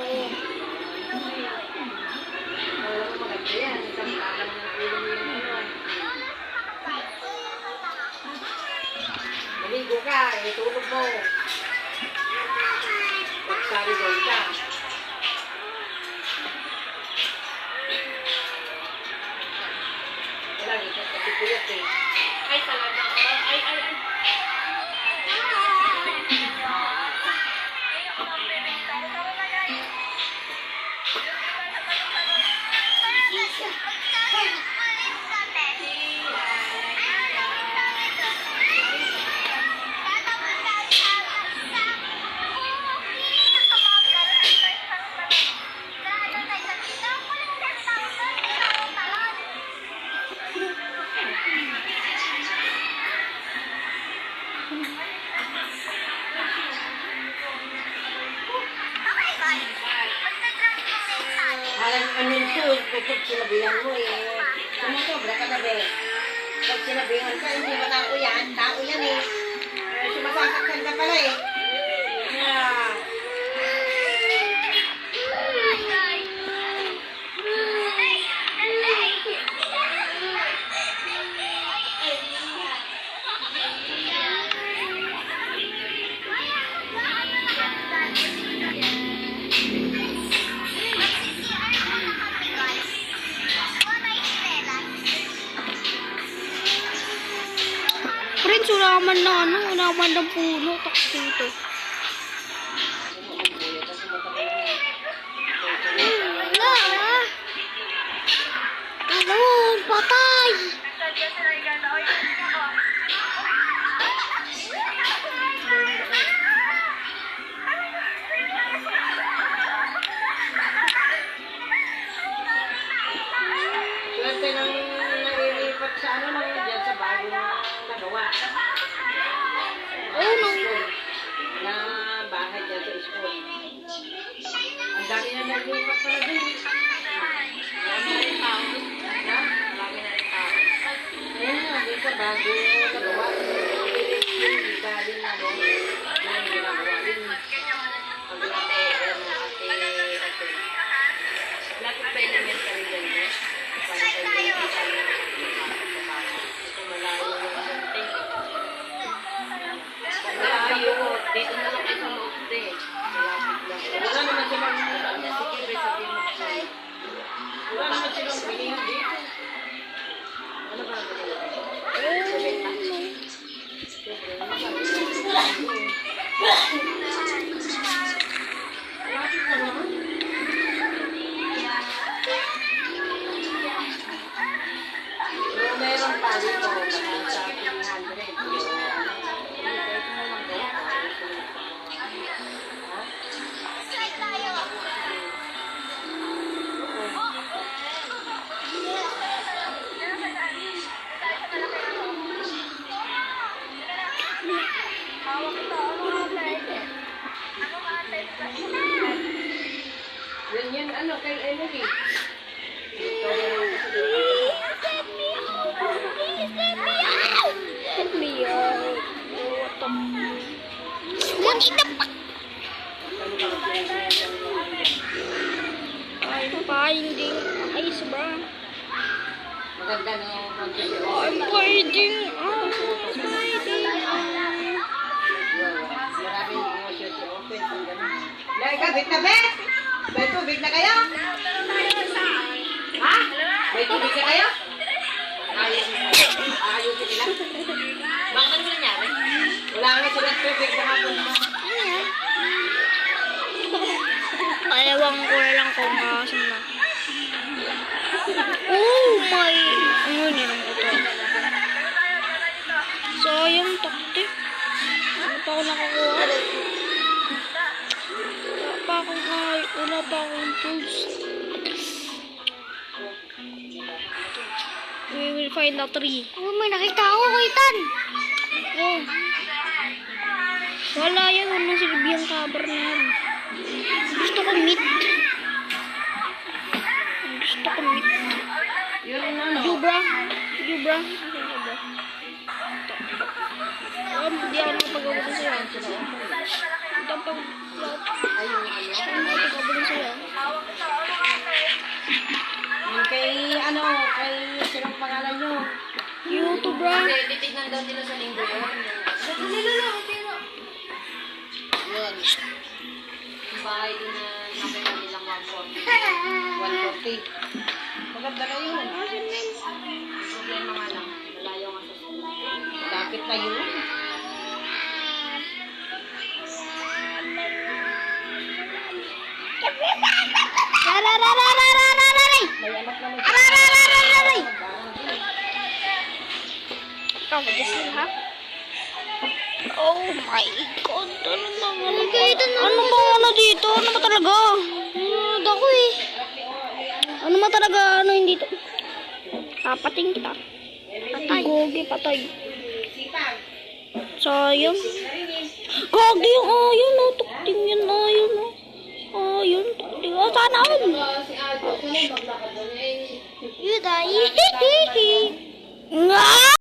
mo. Alam mo maganda yan. Isang talang ng ulo mo yung ano. Maligo ka, itulog mo. Magsari doon ka. Wala, ito kasi kuyat eh. Ay, talaga. Ay. Ano yun, pag sinabihan mo eh. Sumusobra ka na be. Pag sinabihan ka, hindi ba tao yan? Tao yan eh. Sumasasaktan ka pala eh. Yeah. Friends, wala naman na ano, wala naman ng puno. Takot dito. Wala ah. Talon, patay. Swerte nang nailipat sa ano nang dyan sa bago na nagawa. Oh, no. Na bahay dyan sa school. Ang dami na naglipat pala dun. Marami na rin tao. Ha? Marami na rin tao. Ayun nga, dito sa bago nagawa. Yung galing na doon. Yung ginagawa rin. Ang ginagawa ng ate. Lapit pa elementary dyan. Para sa iyo, ito malayo yung munting. Malayo. Dito na lang kayo sa loob din. Wala naman silang wala naman silang pilihan dito. Ano ba? Bakit ka naman? Pero meron pa dito sa 300. Yan ano kay Emily. Let me out. What the What in the fuck? I'm finding ice, bro. Maganda no. I'm finding ice. Maraming negosyo si Open kung gano'n. Dahil ka, bit na bet! May tubig na kayo? Ha? May tubig na kayo? Ayusin nila? Bakit ano nangyari? Wala nga silang tubig na hapon. Ewan ko lang kung asan na. Oh my... Ano yun ang ito? Sayang taktik. Ano pa ako nakakuha? Wala pa akong tools. We will find a tree. Oh, may nakita ako, Kaitan. Oh. Wala yan. Walang silbiyang cover na yan. Gusto ko meat. Gusto ko meat. Yun ano? Jubra. Jubra. Hindi ako nakapag-abulin sa'yo. Hindi ako nakapag-abulin sa'yo. Yung kay, ano, kay, sinong pangalan nyo? YouTube, bro. Kasi titignan daw nila sa linggo yun. Yun. Yung bahay din na nakita nilang 140. 140. Maganda na yun. Ang problema nga lang, malayo nga sa school. Lapit na yun. Rararararararay! May anak naman. Rarararararay! Ikaw, mag-isip, ha? Oh my God! Ano ba ano dito? Ano ba talaga? Ano ako eh? Ano ba talaga? Ano yung dito? Papating kita. Patay. Gogi, patay. Sayang. Gogi yung ayun, oh. Tukting yun, ayun, oh. Ayun, tukting. Oh, sana all. Si Aldo, kung maglakad doon, eh, Yun, ay. Nga!